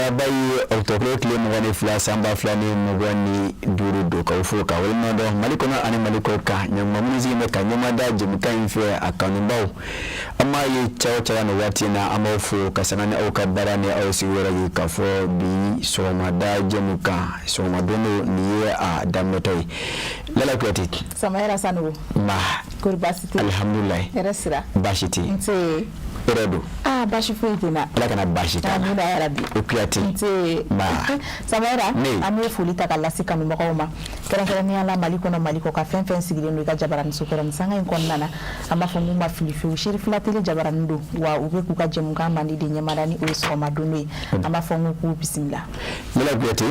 Arabayi octobre kile mugani fila samba flani mugani duru do ka ufuka walima do malikona ani malikoka nyamma munizi me kanyama da jimka infe akanumbaw amma yi chawa no watina amma fu kasanani au kabarani au siwera yi kafo bi soma da jimka soma dono ni a damnatoi lala kwati Samaira sanu ma kurbasiti alhamdulillah resira bashiti nse Eredo. Bashi fuitina. Ala kana bashi ta. Amina ya rabbi. Ukiyati. Nti ba. Samaira amu fulita kala sika mi makoma. Kera ni ala maliko ka fen sigire no ka jabaran sukura msanga in konnana. Ama fongu ma filifi shiri filatile jabaran ndo wa ube ku ka jemu ka mandi de nyamarani o so madunwe. Ama fongu ku bismillah. Mila gwete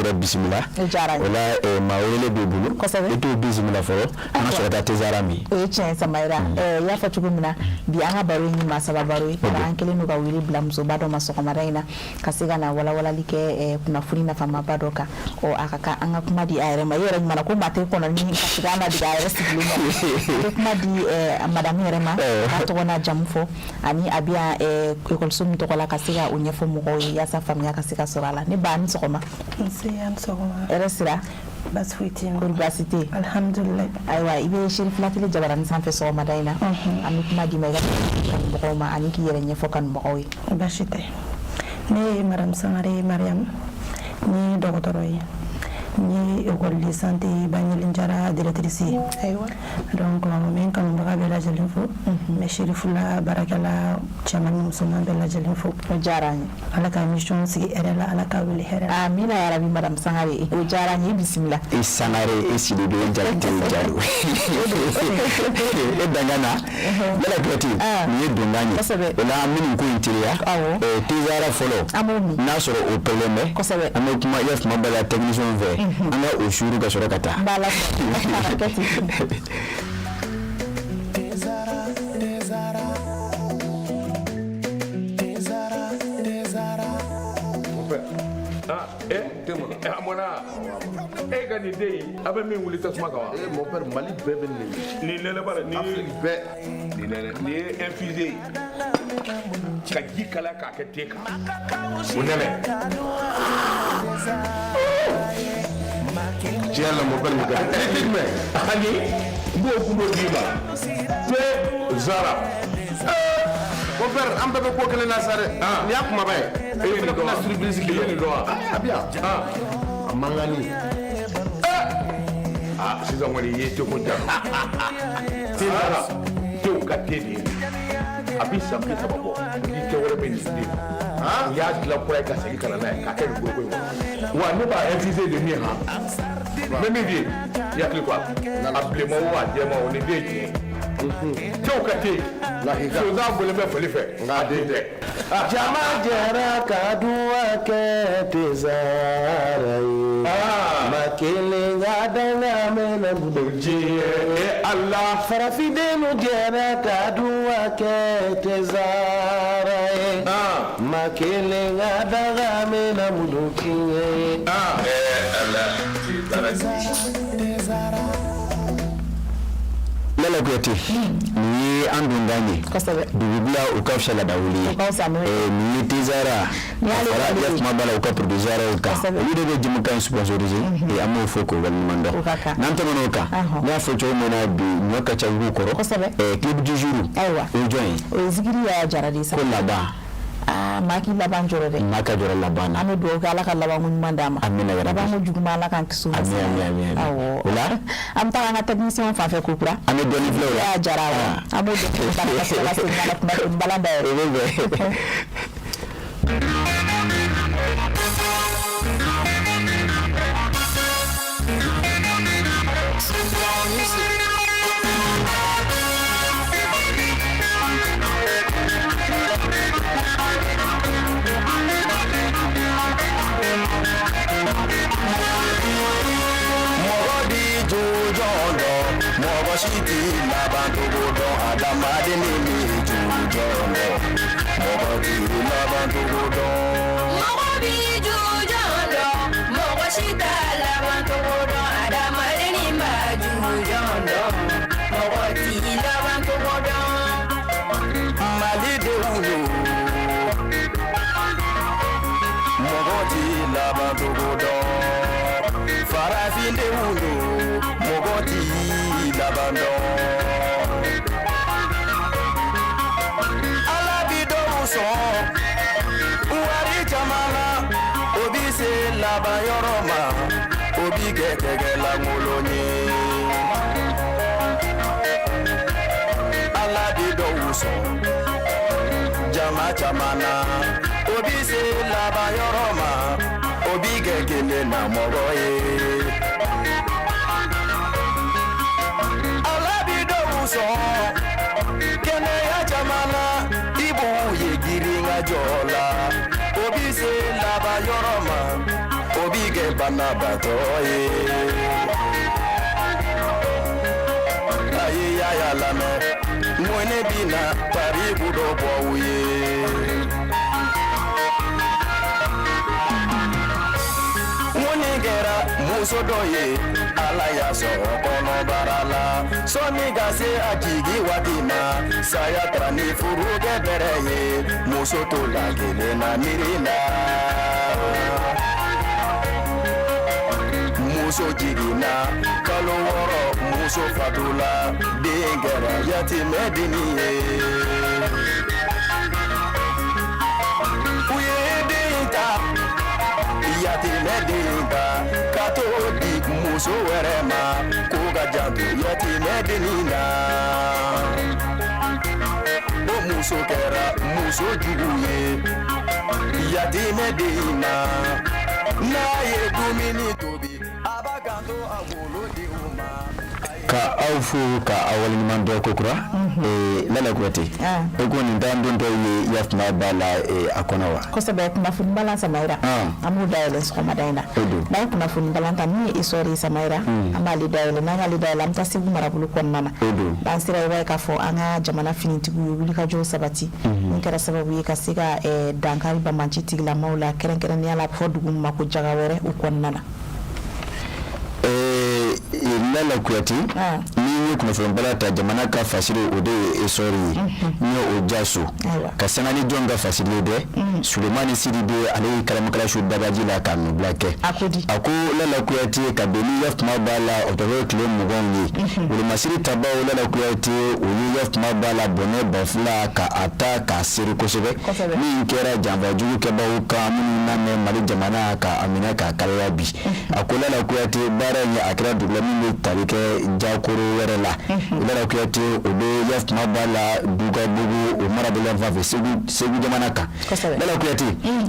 ira bismillah. Jara. Wala mawele bebulu. Eto bismillah foro. Ana so da tezarami. Chen Samaira. Ya fa chugumina bi anga baro ni masa babaroi na ankele no gawili blamzo bado masoko maraina kasiga na wala like kuna funi na fama bado ka o akaka anga kuma di ayre ma yere mana ko mate ko na ni kasiga na di ayre siglumo kuma di madame rema ka to na jamfo ani abia ko sum to kola kasiga unyefo mo ko ya sa famia kasiga sorala ni ba ni sokoma nsiyan sokoma eresira baswitin kurbasiti alhamdulillah aywa ibe shiri flatile jabaran sanfe so madaina ami kuma di mega kan ma ani ki yere nyefo kan mokoy bashite ne maram sangare mariam ni doctoroi ni école de santé Banjul Njara directrice aywa donc men kan mbaga bela jalen fo mais Chérifula barakala chaman musulman bela jalen fo jarani ala ka mission sigi erela ala ka wili herela amina ya rabbi madam sangare o jarani bismillah sangare esidi do jalten jalu e dangana bela kwati ni dungani ela min ko intiria tizara folo amomi nasoro o peleme ame kuma yef mabala technician ve anga ushuru ga sorakata bala amona gani dey abe min wuli tasuma kawa mon père Mali bébé ni lele bara ni be ni lele ni infusé ka jikala ka ke teka unele tiens mon père me gars mais ani bo kundo diba te zara mon père am bébé ko kele na sare ni akuma bay e ko na surprise ki ni do abia mangani sisan wani ye teko jaro tezara tew ka tedi a bi san bi saba bɔ ni tɛ wɛrɛ bɛ nin den u y'a dilan kura ye ka segin ka na n'a ye k'a kɛ nin goroko in kɔnɔ wa ne b'a infusé de min han mɛ min bɛ yen i hakili to a la a bilenma o a jɛma o nin den ye tiɲɛ tew ka te sonsan bɔlen bɛ foli fɛ nka den tɛ jama jɛra ka duwa kɛ tezara ye makelen ka danga mɛnɛ budo diɲɛ ala farafidenu jɛra ka duwa kɛ tezara ye makelen ka danga mɛnɛ budo tiɲɛ lala kwati ni andungani dubula ukafsha la dawuli ni tizara wala ya mabala ukaproducera uka yide be jimuka sponsoriser e amu foko wal mando nanto monoka ya focho mona bi nyoka cha ngukoro clip du jour aywa o join o zikiri ya jaradi sa ko laba maki laban joro de maka joro labana ame do ga ala ka laban mun mandama amina ya laban mu juguma ala kan kisu amin awo wala am ta nga technicien fa fe kokura ame doni flow ya jarawa amo do ko ta ka se la se ngala balanda Shiti labantugo adamade ni jujono mogodi labantugo mogodi jujono mogoshita labantugo adamade ni jujono mogodi labantugo mali de ulu mogoti labantogodo farafinde wundo mogoti labando alabido uso uwari jamana obise labayoroma obigetegela ngoloni alabido uso jama jamana obise labayoroma obigegele na mogoye alabido uso kene ya jamana ibu yegiringa jola obise labayoroma obige banabatoye ayi ya lame mwene bina paribu do boye munigera musodoye ala ya so kono barala soni gase ajigi wadima saya trani furuge bereye musoto lagele na mirina muso jigina kalo woro muso fatula dingera yati mediniye uye dinta yati medinta kato di muso werema koga jantu yati medinina o muso kera muso juguye yati medina na ye dumini tobi abaganto agolo di uma ka awfu ka awal man do ko kura lala kwati ego ni ndandon do ye yafma bala akonawa ko sabe kuma fun bala samaira amu dayele so madaina na kuma fun balanta ni isori samaira amali dayele na ngali dayele amta sibu marabulu konnana ban sira way ka fo anga jamana finiti gu wuli ka jo sabati ni kara sababu yi ka siga dankari ba manchi tigla maula keren keren ni ala fo dugum mako jaga wore u konnana lala kuyati ni kuna fon balata jamana ka fasiri ode esori ni ojaso ka sanani jonga fasiri de Sulemani Sidibe ali kalamkala shu dabaji la kanu blake ako lala kuyati ka beni yafma bala otoro kile mugongi uli masiri tabao lala kuyati uyi yafma bala bone bafla ka ata ka siri kosebe ni nkera jamba jugu ke bauka muni name mali jamana ka amina ka kalabi ako lala kuyati bara ya akira duglami tarike jakoro werela lala kuyati odo yafma bala duga bugu umara bela vave segu jamana ka lala kuyati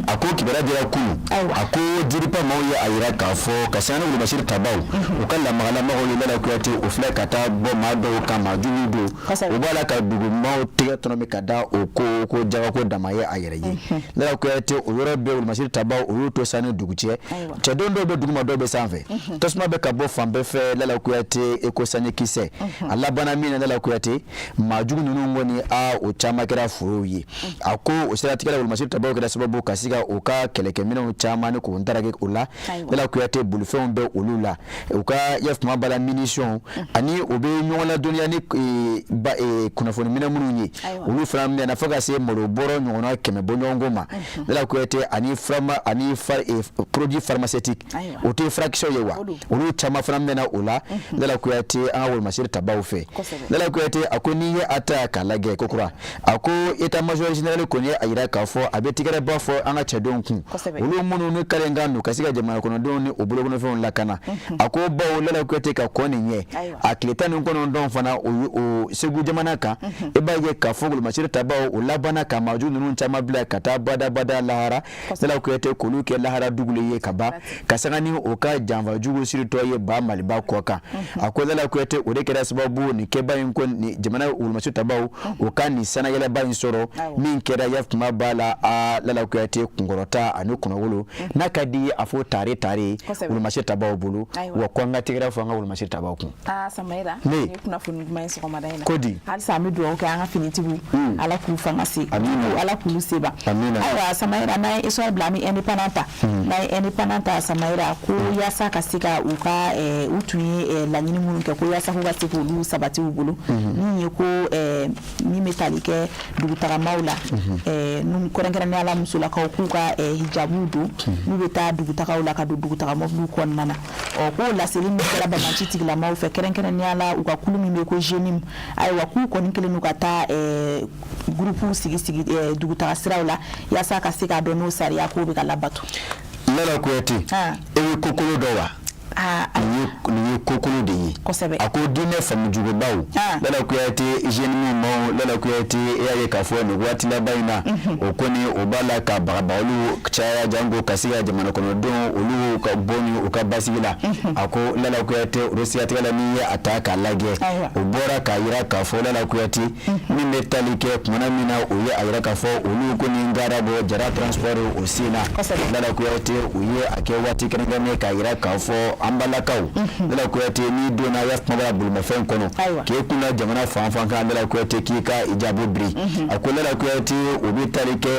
ako kibara jira kunu ako diripa mauya ayira ka fo kasana uli bashir tabau ukalla magala magoli lala kuyati ufla kata bo mado kama junudu ubala ka dugu mau tiga tonomi kada oko ko jaga ko damaye ayira ye lala kuyati uyoro be uli bashir tabau uyu to sanu dugu che chedondo be dugu mado be sanfe tosma be ka bo fambe fe lala kuyati eko sanye kise Allah bana mina lala kuyati majugu nunu ngoni a o chama kira furuyi ako usira tikala uli bashir tabau kira sababu kasiga uka keleke mina chama ni ko ndarage ula lala kuyati bulfon be ulula uka yafma bala munition ani obe nyola dunia ni kuna foni mina mununyi ulu fram na faga se moroboro nyona keme bonyongoma lala kuyati ani frama ani produit pharmaceutique ote fraction yewa ulu chama fram na ula lala kuyati awol mashir tabau fe lala kuyati akoni ye ata kalage kokura ako eta major general koni ayira kafo abetikere bafo anga chedonku ulu munu ni kalenga no kasiga jama kono doni obulo no fe lakana ako bawo lala kuyati ka koni nye akleta no kono don fana o segu jamana ka ebaye kafo gul mashir tabau ulabana ka maju nunu chama bla kata bada lahara lala kuyati koluke lahara dugule ye kaba kasangani oka jamva jugo sirito ye ba maliba koka akwai lala kuyate urekera sababu ni keba inko ni jamana ulmashu tabau ukani sana yala ba insoro min kera yafma bala a lala kuyate kungorota anu kuna wulu nakadi afo tare ulmashu tabau bulu wa kwanga tigera fanga ulmashu tabau ku samaira ni kuna funu mai so madaina kodi hal sami do ka anga finitibu ala ku fanga si ala ku seba awa samaira na iso blami independenta samaira ku ya saka sika uka utuye la nyini munu ke ko ya saka se k'olu sabati u bolo min ye ko min bɛ tali kɛ dugutagamaw la kɛrɛnkɛrɛnnenya la musolakaw k'u ka hijabu don n'u bɛ taa dugutagaw la ka don dugutagamaw kɔnɔna na k'o laseli min kɛra Bananci tigilamaw fɛ kɛrɛnkɛrɛnnenya la u ka kulu min bɛ ko jenim ayiwa k'u kɔni kelen n'u ka taa groupe sigi dugutaga siraw la yaasa ka se k'a dɔn n'o sariya k'o bɛ ka labato. Lala Kuyate e ye kokolo dɔ wa? Ni ye kokolo de ye a ko diinɛ faamujugubaw Lala Kuyate jeune mo Lala Kuyate e y'a ye k'a fɔ nin waati laban in na o kɔni o b'a la ka bagabaga olu caya jango ka se ka jamana kɔnɔdenw olu ka bɔ ni u ka basigi la a ko Lala Kuyate o siratigɛ la n'i ye a ta k'a lajɛ o bɔra k'a yira k'a fɔ Lala Kuyate min bɛ tali kɛ kumana min na o ye a yira k'a fɔ olu kɔni gara bɔ jara transport o sen na Lala Kuyate u ye a kɛ waati kɛrɛnkɛrɛnnen k'a yira k'a fɔ an balakaw Lala Kuyate ni donna ya kumaba bolimafɛn kɔnɔ k'e kunna jamana fan fan kan Lala Kuyate k'i ka hijabu biri a ko Lala Kuyate o bɛ tali kɛ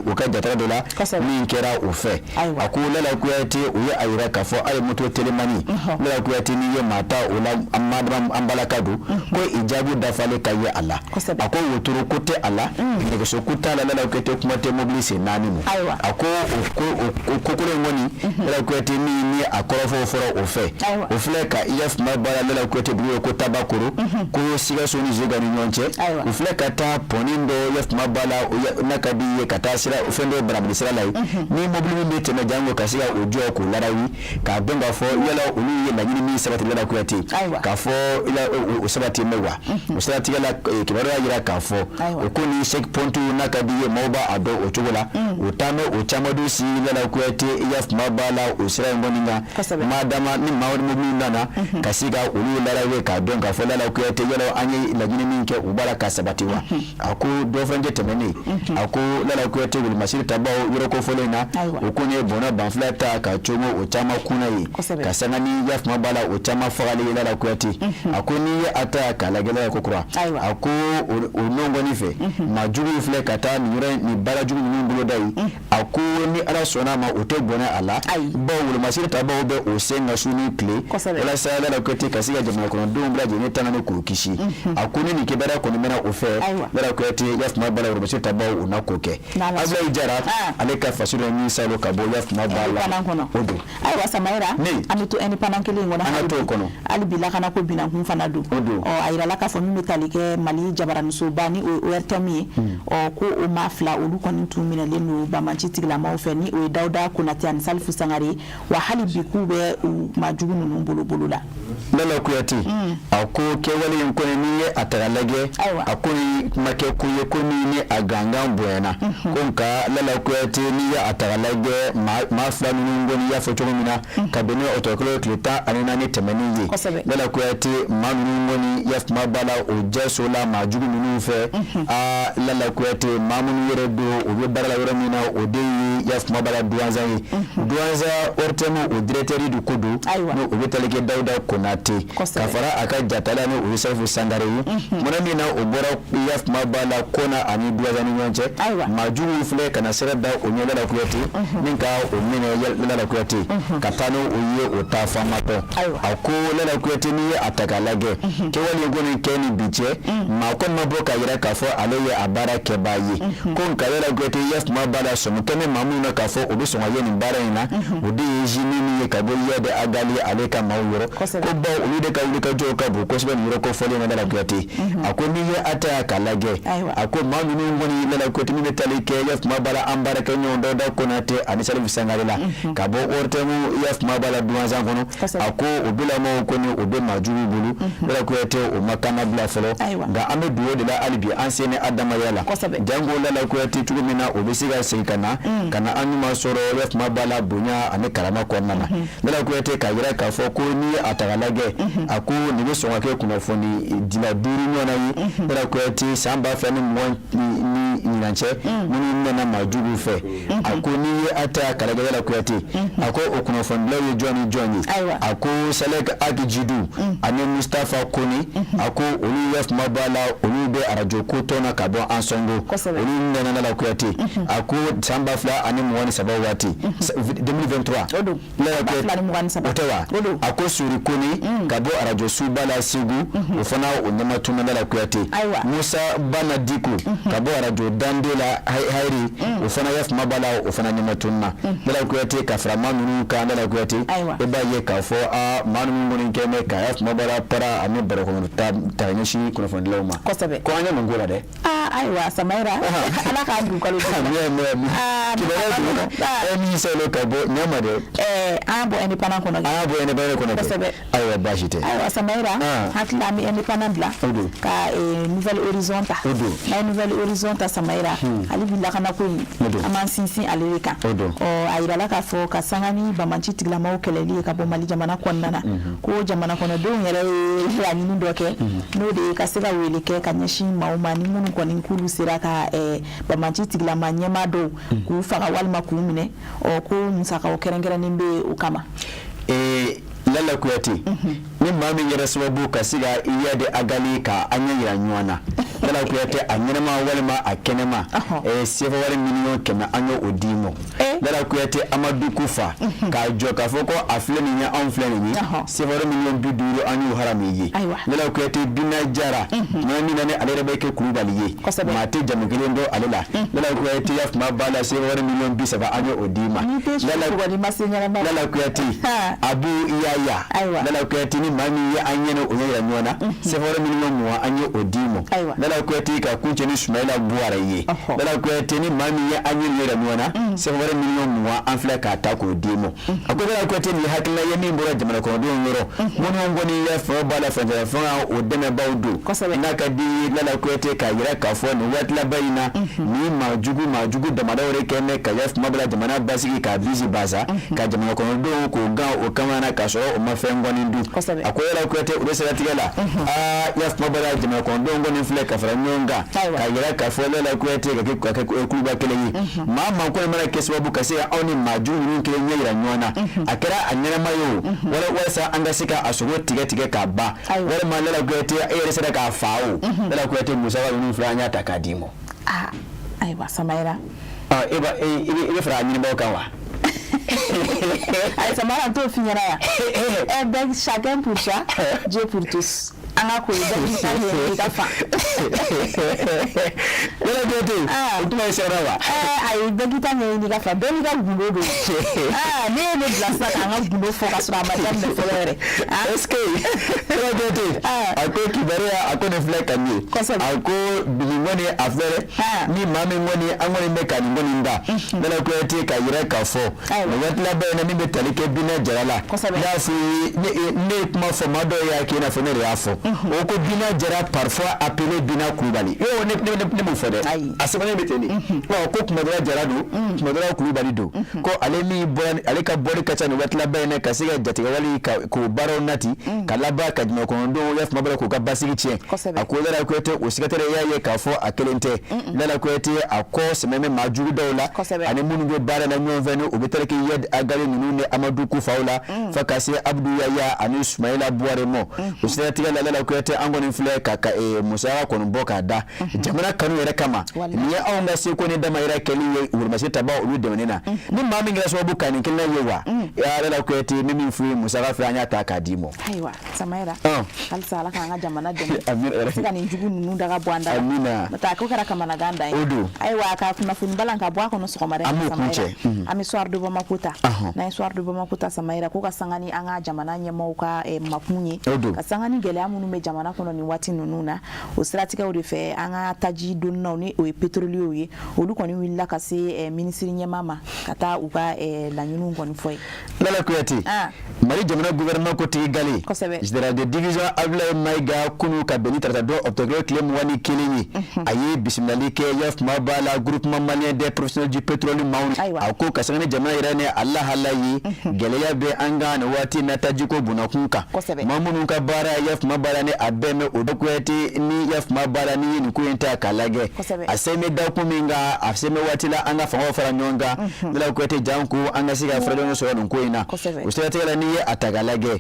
u ka jatara dɔ la min kɛra o fɛ a ko Lala Kuyate o ye a yira k'a fɔ a ye moto telemani Lala Kuyate n'i ye maa ta o la an balaka don ko hijabu dafalen ka ye a la a ko wotoro ko tɛ a la nɛgɛso ko t'a la Lala Kuyate kuma tɛ mobili sen 4 ma a ko o kokolo in kɔni Lala Kuyate ni a kɔrɔfɔ fɔra o fɛ o filɛ ka IF ma baara Lala Kuyate bulu ko tabakoro ko Sikaso ni Zega ni ɲɔgɔn cɛ o filɛ ka taa pɔni dɔ IF ma baara n'a ka di ye ka taa sira fɛn dɔ barabili sira la ye ni mobili min bɛ tɛmɛ jango ka se ka o jɔ k'o larawi k'a dɔn k'a fɔ yala olu ye laɲini min sabati Lala Kuyate k'a fɔ o sabati mɛ wa o siratigɛ la kibaruya yira k'a fɔ o ko ni chèque pontu n'a ka di ye maaw b'a dɔn o cogo la o taamɛ o caman du si Lala Kuyate IF ma baara o sira in kɔni kan madama ni maa wɛrɛ mobili nana ka se ka olu larawe k'a dɔn k'a fɔ Lala Kuyate yala an ye laɲini min kɛ u b'a la ka sabati wa a ko dɔ fɛn tɛ tɛmɛnen a ko Lala Kuyate wolomasiri tabaw yɔrɔ kofɔlen na o ko ni bɔnna banfula ta ka cogo o caman kunna ye ka sanga ni yafuma b'a la o caman fagali ye Lala Kuyate a ko n'i ye a ta k'a lajɛ Lala kokura a ko o nɔngɔni fɛ maa jugu filɛ ka taa nin baara jugu ninnu boloda ye a ko ni Ala sɔnna ma o tɛ bɔnɛ a la bawo wolomasiri tabaw bɛ o sen ka su ni tile walasa Lala Kuyate ka se ka jamana kɔnɔdenw bɛɛ lajɛlen tanga ni k'o kisi a ko ni nin kibaruya kɔni mɛna o fɛ Lala Kuyate yafuma b'a la wolomasiri tabaw o na ko kɛ Abulayi Jara ale ka faso dɔ min salo ka bɔ yafuma b'a la o don ayiwa Samayira an bɛ to indépendant kelen in kɔnɔ an ka t'o kɔnɔ hali bi lakana ko binakun fana don a yirala k'a fɔ min bɛ tali kɛ Mali jabaramusoba ni o RTM ye ko o maa 2 olu kɔni tun minɛlen don Bananci tigilamaw fɛ ni o ye Dawuda Konate ani Salifu Sangare wa hali bi k'u bɛ u maajugu ninnu bolo la Lala Kuyate a ko kɛwale in kɔni n'i ye a taga lajɛ a ko ni ma kɛ ko ye ko ni a gangan bonyana ko nka Lala Kuyate n'i ye a taga lajɛ maa 2 ninnu kɔni y'a fɔ cogo min na ka bɛn ni ɔtɔkɛlaw tile 14 tɛmɛnen ye Lala Kuyate maa ninnu kɔni yafuma b'a la o jɛso la maajugu ninnu fɛ Lala Kuyate maa minnu yɛrɛ don o bɛ baara la yɔrɔ min na o de ye yafuma b'a la Douanza ye Douanza RTM o directeur du ko don n'o o bɛ tali kɛ Dawuda Konate ka fara a ka jatala ni o ye Salifu Sangare ye mɔna min na o bɔra yafuma b'a la Kona ani Douanza ni ɲɔgɔn cɛ maajugu filɛ ka na sira da o ɲɛ Lala Kuyate min ka o minɛ Lala Kuyate ka taa n'o ye o ta faamatɔ a ko Lala Kuyate n'i ye a ta k'a lajɛ kɛwale kɔni kɛ ni bi cɛ maa kɔni ma bɔ ka yira k'a fɔ ale ye a baara kɛbaa ye ko nka Lala Kuyate yafuma b'a la sɔmi kɛnɛ maa minnu na k'a fɔ o bɛ sɔn ka ye nin baara in na o de ye Jimi min ye ka bɔ Yade Agali ale ka maaw yɔrɔ ko bawo olu de ka wuli ka jɔ ka bon kosɛbɛ nin yɔrɔ kofɔlen na Lala Kuyate a ko n'i ye a ta k'a lajɛ a ko maa ninnu kɔni Lala Kuyate min bɛ tali kɛ yafuma b'a la an baarakɛ ɲɔgɔn Dawuda Konate ani Salifu Sangare la ka bɔ RTM yafuma b'a la Douanza kɔnɔ a ko o bilamaw kɔni o bɛ maajugu bolo Lala Kuyate o ma kana bila fɔlɔ nka an bɛ dugawu de la hali bi an sen ni adamadenya la jango Lala Kuyate cogo min na o bɛ se ka segin ka na an ɲuman sɔrɔ yafuma b'a la bonya ani karama kɔnɔna na Lala Kuyate k'a yira k'a fɔ ko n'i ye a taga lajɛ a ko nin bɛ sɔn ka kɛ kunnafoni dila 5 ɲɔgɔnna ye Lala Kuyate san 2020 ɲilancɛ minnu nana maajugu fɛ a ko n'i ye a ta Kalagɛlɛla Kuyate a ko o kunnafonidilaw ye jɔn ni jɔn ye a ko Salek Agijidu ani Mustafa Kone a ko olu ye kuma b'a la olu bɛ arajo ko tɔn ka bɔ Ansongo olu nana la Kuyate a ko san 2023 waati 2023 a ko Suri Kone ka bɔ arajo suba la Segu o fana o ɲɛma tunna la Kuyate Musa Bana Diko ka bɔ arajo Dande la Hayri o fana ye kuma b'a la o fana ɲɛma tunna la Kuyate ka fara maa ninnu kan la Kuyate e b'a ye k'a fɔ maa ninnu kɔni kɛ mɛ k'a ye kuma b'a la para ani barokɔnɔ ta ɲɛsin kunnafonidilaw ma ko an ye mun k'o la dɛ ayiwa Samaira ala k'a dun kalo min selo ka bɔ ɲama dɛ an bɔ indépendant kɔnɔ ayiwa baasi tɛ ayiwa Samaira hakili la an bɛ indépendant bila ka nouvelle horizon ta n'a ye nouvelle horizon ta Samaira ale bi lakana ko in an b'an sinsin ale de kan a yirala k'a fɔ ka sanga ni Banbanci tigilamaw kɛlɛli ye ka bɔ Mali jamana kɔnɔna na ko jamana kɔnɔdenw yɛrɛ ye laɲini dɔ kɛ n'o de ye ka se ka wele kɛ ka ɲɛsin maaw ma ni minnu kɔni k'ulu sera ka Banbanci tigilama ɲɛmaa dɔw k'u faga walima k'u minɛ ko musakaw kɛrɛnkɛrɛnnen bɛ o kama Lala Kuyate ni maa min yɛrɛ sababu ka se ka iya de agali ka an ɲɛ yira ɲɔgɔn na Lala Kuyate a ɲɛnama walima a kɛnɛma sefa wari miliyɔn 100 an y'o di ma Lala Kuyate Amadu Kufa k'a jɔ k'a fɔ ko a filɛ nin ye anw filɛ nin ye sefa wari miliyɔn 50 an y'o harami ye Lala Kuyate Bina Jara maa min na ni ale yɛrɛ bɛ kɛ Kulubali ye maa tɛ jamu kelen dɔn ale la Lala Kuyate ya kuma b'a la sefa wari miliyɔn 30 an y'o di ma Lala Kuyate Abu Yaya Lala Kuyate ni maa min ye an ɲɛna o yɛrɛ ɲɔgɔn na sefa wari miliyɔn 20 an ye o di ma Lala Kuyate ka kuncɛ ni Sumayila Buware ye Lala Kuyate ni maa min ye an ɲɛ yɛrɛ ɲɔgɔn na sefa wari miliyɔn 20 an filɛ k'a ta k'o di ma a ko Lala Kuyate ni hakilila ye min bɔra jamana kɔnɔdenw yɔrɔ minnu kɔni ye fɛn b'a la fɛn o dɛmɛbaw don n'a ka di Lala Kuyate k'a yira k'a fɔ nin waati laban in na ni maajugu damadaw de kɛ mɛ ka yafa kuma bila jamana basigi k'a visi basa ka jamana kɔnɔdenw k'o gan o kama na k'a sɔrɔ o ma fɛn gɔni dun a ko Lala Kuyate o de seratigɛ la yafa kuma bila jamana kɔnɔdenw kɔni filɛ ka fara ɲɔgɔn kan ka yira k'a fɔ Lala Kuyate ka kɛ kuluba kelen ye maa kɔni mana kɛ sababu ka se aw ni maajugu ninnu kelen ɲɛ yira ɲɔgɔn na a kɛra a ɲɛnama ye o walasa an ka se ka a sogo tigɛ k'a ban walima Lala Kuyate e yɛrɛ sera k'a fa o Lala Kuyate musaka ninnu filɛ an y'a ta k'a d'i ma ayiwa Samaira i bɛ fara a ɲinibaw kan wa ayi Samaira t'o f'i ɲɛna yan bɛɛ chacun pour soi Dieu pour tous an ka koyi bɛɛ ka fa Lala Kuyate o tuma ye sɛbɛn wa ayi bɛɛ k'i ta ɲɛɲini ka fa bɛɛ n'i ka gundo don ne ye ne bila sisan k'an ka gundo fɔ ka sɔrɔ a ma daminɛ fɔlɔ yɛrɛ est-ce que Lala Kuyate a ko kibaruya a ko nin filɛ ka ɲɛ a ko bili ŋɔni a filɛ ni maa min ŋɔni an ŋɔni bɛ ka nin ŋɔni da Lala Kuyate ka yira k'a fɔ nin waati laban in na min bɛ tali kɛ Bina Jara la n y'a fɔ ne ye kuma fɔ maa dɔw y'a kɛ i n'a fɔ ne de y'a fɔ o ko Bina Jara parfois appelé Bina Kulubali ne m'o fɔ dɛ a sɛbɛnnen bɛ ten de ko Kumadɔla Jara don Kumadɔla Kulubali don ko ale ka bɔli ka ca nin waati laban in na ka se ka jatigɛwale k'o baaraw nati ka laban ka jamana kɔnɔdenw ya kuma bala k'u ka basigi tiɲɛ a ko Lala Kuyate o sigatɛrɛ y'a ye k'a fɔ a kelen tɛ Lala Kuyate a kɔ sɛmɛ maajugu dɔw la ani minnu bɛ baara la ɲɔgɔn fɛ ni o bɛ taa kɛ Yɛd Agali ninnu ni Amadu Kufaw la fo ka se Abdu Yaya ani Sumayila Buware ma o siratigɛ la Lala Kuyate an kɔni filɛ ka musaka kɔni bɔ k'a da jamana kanu yɛrɛ kama nin ye anw ka seko ni damayira kɛli ye wurimasi taba olu dɛmɛni na ni maa min kɛra sababu ka nin kelen ye wa Lala Kuyate min f'i ye musaka fɛ an y'a ta k'a di ma ayiwa Samaira halisa Ala k'an ka jamana dɛmɛ se ka nin jugu ninnu daga bɔ an da la n'o tɛ a ko kɛra kamanagan dan ye ayiwa ka kunnafoni balan ka bɔ a kɔnɔ sɔgɔmada in na Samaira an bɛ soir de Bamako ta n'an ye soir de Bamako ta Samaira ko ka sanga ni an ka jamana ɲɛmaaw ka makun ye ka sanga ni gɛlɛya minnu bɛ jamana kɔnɔ nin waati ninnu na o siratigɛw de fɛ an ka taji donnaw ni o ye pétrolier ye olu kɔni wulila ka se ministre ɲɛmaa ma ka taa u ka laɲiniw kɔni fɔ ye Lala Kuyate Mali jamana gouvernement ko tigi gali général de division Abdoulaye Maïga kunu ka beni tarata do octobre clé mwani kelini ayi bismillah ke yaf mabala groupement malien des professionnels du pétrole mauni ako kasane jamana irane Allah halayi geleya be anga na wati natajiko bunakunka mamunu ka bara yaf mabala ne abeme odokweti ni yaf mabala ni kuyenta kalage aseme da kuminga aseme wati la anga fango fara nyonga la kwete janku anga siga fredo so no koina usitela ni atagalage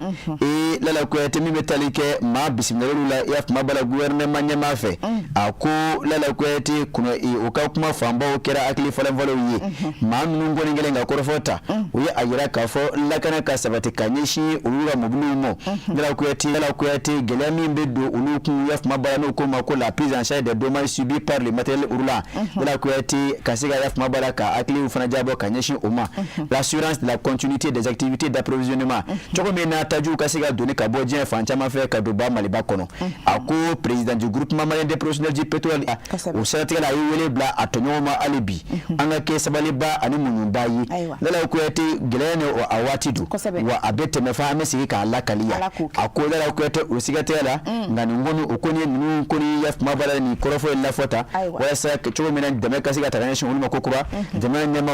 la kwete mi metalike ma bismillah la yaf mabala gouvernement nyama fe ako la kwete kuno ukakuma famba okera akli fala valo yi ma nungo ngelenga korofota uye agira kafo lakana kasabati kanyishi ulura mubulumo la kwete gelami mbedo uluku yaf mabala no koma ko la prise en charge des dommages subis par le matériel urula la kwete kasiga yaf mabala ka akli ufana jabo kanyishi uma l'assurance de la continuité des activités d'approvisionnement choko mena taju kasiga donné ka bodien fanchama fe ka doba maliba kono ako président du groupement malien des professionnels du pétrole au centre la yele bla atonyoma alibi anga ke sabaliba ani munyumbayi la kwete gelene o awatidu wa abete mefa amesi ka alakalia ako la kwete usigatela ngani ngonu okoni minu koni yaf mabala ni korofo la fota wala sa choko mena de kasiga tanation ulma kokuba de mena nyama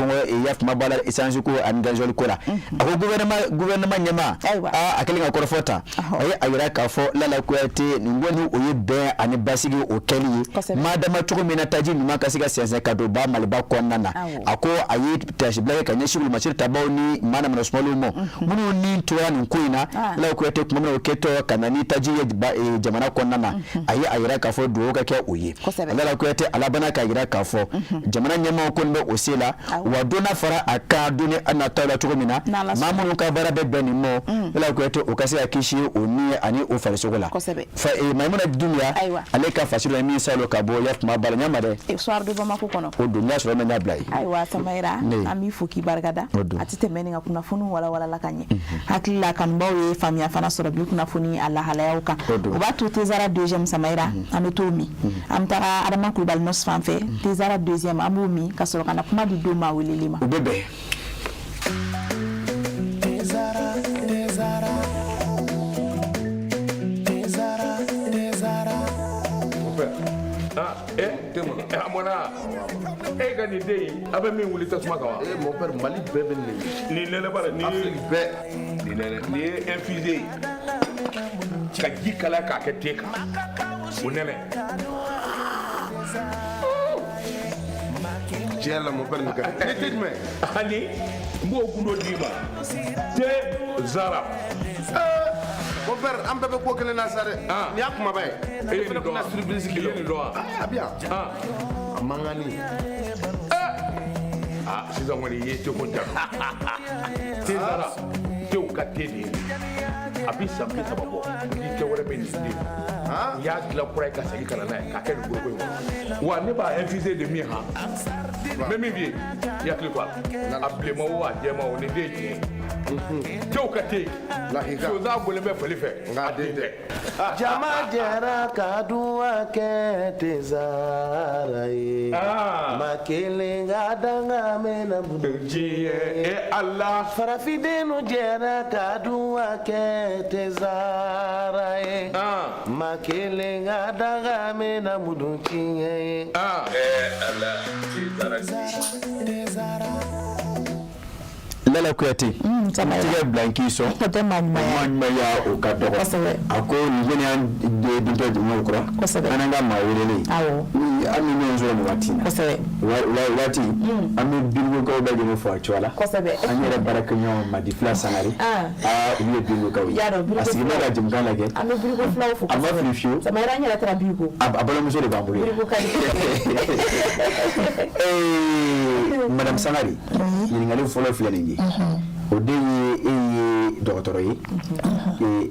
yaf mabala essence ko angajol kola ako gouvernement nyama akelinga korofota ay ayira ka fo la kwete ngoni oye be ani basigi okeli madama choko mena taji ni makasiga sense ka do ba maliba konnana ako ayi tashibla ka nyeshi bul machir tabawni mana mana small mo munu ni toya ni kuina la kwete kuma no keto kanani taji jamana konnana ayi ayira ka fo do ka ke oye la kwete alabana ka ayira ka fo jamana nyama ko ndo osela wa dona fara aka doni anatala choko mena mamu ka bara be beni mo la kwete okasi akishi oni ani o farisogola fa maimuna dunya aleka fasilo mi salo ka bo yaf mabala nyama de soir de bamako kono o dunya so mena blai aywa samaira ami fuki bargada atite meninga kuna funu wala lakanye hakilla kan bawe famia fana so rabi kuna funi Allah halayauka obatu tezara deuxième samaira ametomi amtara adama kulbal nos fanfe tezara deuxième amumi kasoro kana kuma di doma welelima ubebe amona gani dey abe min wuli tasuma kawa mon père Mali bébé ni nene bara ni ni infusé ka jikala ka ke teka unene Jella mon père nika dites-moi ani mbo gundo dima te zara mon père am bébé ko kele na sare ni akuma bay e ni do na surprise kilo ni do bien mangani sisan kɔni ye cogo tɛ tezara tew ka te de ye a bɛ san bi saba bɔ ni kɛ wɛrɛ bɛ nin den n y'a dilan kura ye ka segin ka na n'a ye k'a kɛ nin goroko in kɔnɔ wa ne b'a infusé de min han n bɛ min f'i ye i hakili to a la a bilenma o a jɛma o nin den ye tiɲɛ ye tew ka te sonsan bɔlen bɛ fali fɛ nka den tɛ. jama jɛra ka duwa kɛ tezara ye ma kelen ka danga mena diɲɛ ala farafidenu jɛra ka duwa kɛ tezara ye ma kelen ka danga mena mudun tiɲɛ ye ala tezara Lala Kuyate tiga blanki so manya o ka dogo ako ngene an de dinto de mo kura ananga ma welele awo ami no zo mo watina wati ami bilgo ko da mo fo chola ani re baraka nyo ma di fla sanari wi bilgo ko asigi ma da jim gala ge ami bilgo fla fo ama frifio samara nya la tra bilgo abalo mo so de bambule madame Sanari yingali folo fianingi ode ye docteur ye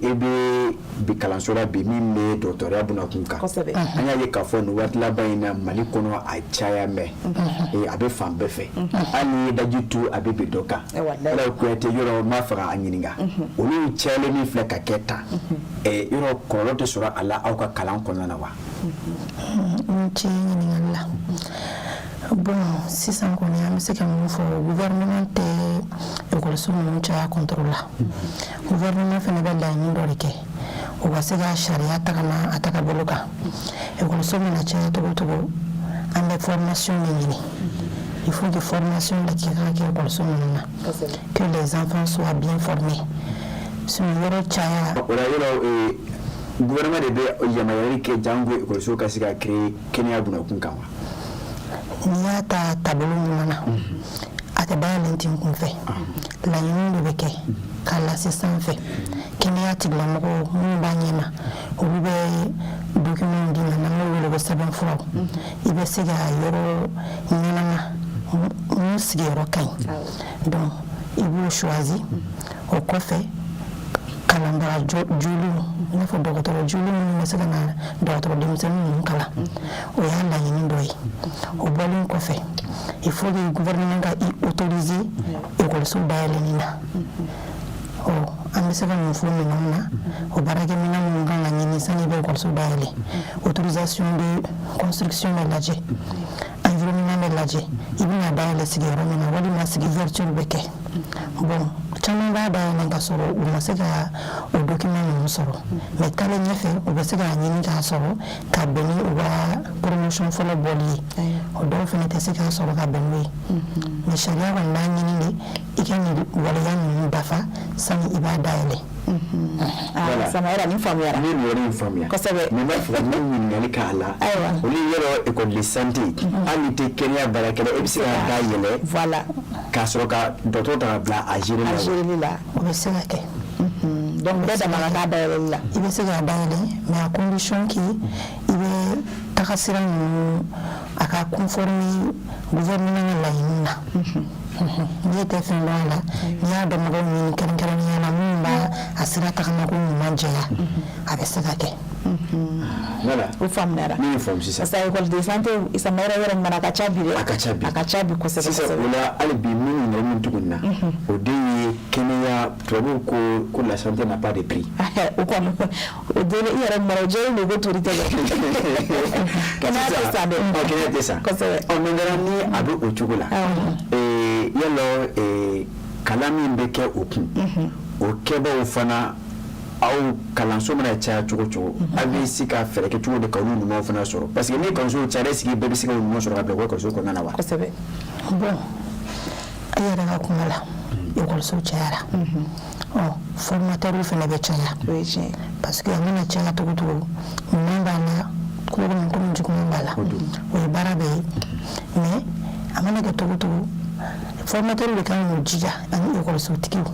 ebe bi kalansora bi min be docteur abuna kunka anya ye ka fo no watla bayina mali kono a chaya me abe fan befe ani dajitu abe be doka la ko ete yoro mafara anyininga oni chele mi fleka keta yoro korote sura ala au ka kalan kono na wa bon sisan kɔni an bɛ se ka mun fɔ gouvernement tɛ ekɔliso ninnu caya contrôle la gouvernement fana bɛ laɲini dɔ de kɛ o ka se ka sariya tagama a taga bolo kan ekɔliso mana caya cogo cogo an bɛ formation de ɲini il faut que formation de kɛ ka kɛ ekɔliso ninnu na que les enfants soient bien formés yɔrɔ caya o la yɔrɔ gouvernement de bɛ yamaruyali kɛ jango ekɔliso ka se ka créer kɛnɛya bunakun kan wa n'i y'a ta taabolo ɲuman na a tɛ dayɛlɛn ten kunfɛ laɲini de bɛ kɛ k'a lase sanfɛ kɛnɛya tigilamɔgɔw minnu b'a ɲɛma olu bɛ document d'i ma n'an b'o wele ko sɛbɛnfuraw i bɛ se ka yɔrɔ ɲɛnama mun sigiyɔrɔ ka ɲi donc i b'o choisi o kɔfɛ kalanbaga joliw i n'a fɔ dɔgɔtɔrɔ joli minnu bɛ se ka na dɔgɔtɔrɔ denmisɛnnin ninnu kalan o y'a laɲini dɔ ye o bɔlen kɔfɛ il faut que gouvernement ka i autoriser ekɔliso dayɛlɛnni na an bɛ se ka mun fɔ minɛnw na o baarakɛminɛn minnu kan ka ɲini sani i bɛ ekɔliso dayɛlɛ autorisation de construction bɛ lajɛ environnement bɛ lajɛ i bɛna dayɛlɛ sigiyɔrɔ min na walima ouverture bɛ kɛ bon caman b'a dayɛlɛ ka sɔrɔ u ma se ka o document ninnu sɔrɔ mais taalen ɲɛfɛ u bɛ se k'a ɲini k'a sɔrɔ ka bɛn ni u ka promotion fɔlɔ bɔli ye o dɔw fana tɛ se k'a sɔrɔ ka bɛn n'o ye mais sariya kɔni b'a ɲini de i ka nin waleya ninnu dafa sani i b'a dayɛlɛ Samara ni faamuyara ni yɔrɔ in faamuya kosɛbɛ mais n b'a fɛ ka min ɲininkali k'a la olu yɔrɔ école de santé hali tɛ kɛnɛya baarakɛla i bɛ se ka dayɛlɛ voilà k'a sɔrɔ ka dɔgɔtɔrɔ ta ka bila a gérer la o bɛ se ka kɛ donc bɛɛ dama ka k'a dayɛlɛli la i bɛ se k'a dayɛlɛ mais à condition que i bɛ taga sira ninnu a ka conformer gouvernement ka laɲini na n'i tɛ fɛn dɔn a la n'i y'a dɔn mɔgɔw ɲini kɛrɛnkɛrɛnnenya la minnu b'a a sira tagamako ɲuman jɛya a bɛ se ka kɛ voilà o faamuyara ne ye faamu sisan parce que école de santé Samara yɔrɔ min a ka ca bi dɛ a ka ca bi kosɛbɛ sisan o la hali bi min ɲininkali min tuguni na o de ye kɛnɛya tubabuw ko la santé n'a pas de prix o kɔni o deni i yɛrɛ mara o jɛlen don ko tori tɛ dɛ kɛnɛya tɛ sa dɛ kɛnɛya tɛ sa kosɛbɛ maintenant ni a bɛ o cogo la yalɔ kalan min bɛ kɛ o kun o kɛbaaw fana aw kalanso mana caya cogo cogo a bɛ se ka fɛɛrɛ kɛ cogo de ka olu ɲumanw fana sɔrɔ parce que ni kalanso cayara est-ce que bɛɛ bɛ se ka o ɲuman sɔrɔ ka bila ekɔliso kɔnɔna na wa kosɛbɛ bon a yɛrɛ ka kuma la ekɔliso cayara formateur fana bɛ caya o ye tiɲɛ parce que a mana caya cogo cogo minɛn b'a la komi juguman b'a la o ye baara bɛɛ ye mais a mana kɛ cogo cogo formateur de kan k'u jija ani ekɔlisotigiw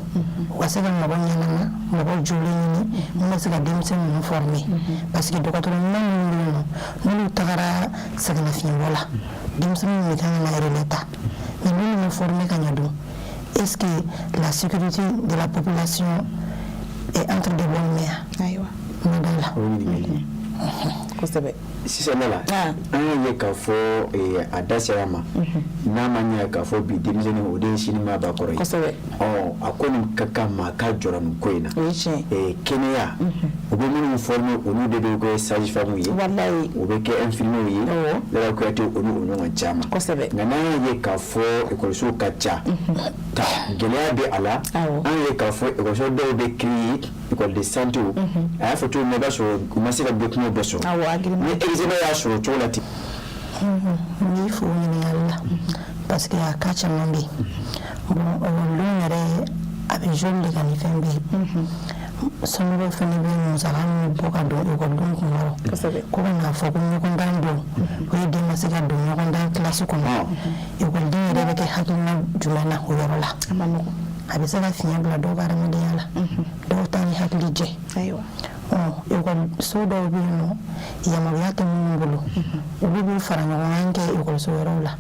u ka se ka mɔgɔ ɲɛnama mɔgɔ jolen ɲini mun bɛ se ka denmisɛnnin ninnu former parce que dɔgɔtɔrɔ ɲuman minnu bɛ yen nɔ n'olu tagara sɛgɛnnafiɲɛbɔ la denmisɛnnin de kan ka na relais ta mais n'olu ma former ka ɲɛ dun est-ce que la sécurité de la population est entre de bonnes mains ayiwa madame la kosɛbɛ sisan ne la an y'a ye k'a fɔ a da sera ma n'a ma ɲɛ k'a fɔ bi denmisɛnnin o de ye sini maa ba kɔrɔ ye kosɛbɛ a kɔni ka kan maa ka jɔra nin ko in na o ye tiɲɛ kɛnɛya u bɛ minnu former olu de bɛ kɛ sage-femme ye walayi u bɛ kɛ infirmier ye Yaya Kuyate o ni o ɲɔgɔn caman kosɛbɛ nka n'an y'a ye k'a fɔ ekɔliso ka ca ka gɛlɛya bɛ a la an ye k'a fɔ ekɔliso dɔw bɛ créer école de santé a y'a fɔ cogo min na i b'a sɔrɔ u ma se ka document bɛɛ sɔrɔ ni examen y'a sɔrɔ cogo la ten n'i fo ɲininkali la parce que a ka caman bɛ yen bon ekɔlidenw yɛrɛ a bɛ joli de ka nin fɛn bɛ yen somɔgɔw fana bɛ musaka min bɔ ka don ekɔlidenw kunkɔrɔ ko ka n'a fɔ ko ɲɔgɔndan don o ye den ma se ka don ɲɔgɔndan kilasi kɔnɔ ekɔliden yɛrɛ bɛ kɛ hakilina jumɛn na o yɔrɔ la a bɛ se ka fiɲɛ bila dɔw ka adamadenya la dɔw ta ni hakili jɛ ekɔliso dɔw bɛ yen nɔ yamaruya tɛ minnu bolo olu b'u fara ɲɔgɔn kan kɛ ekɔliso wɛrɛw la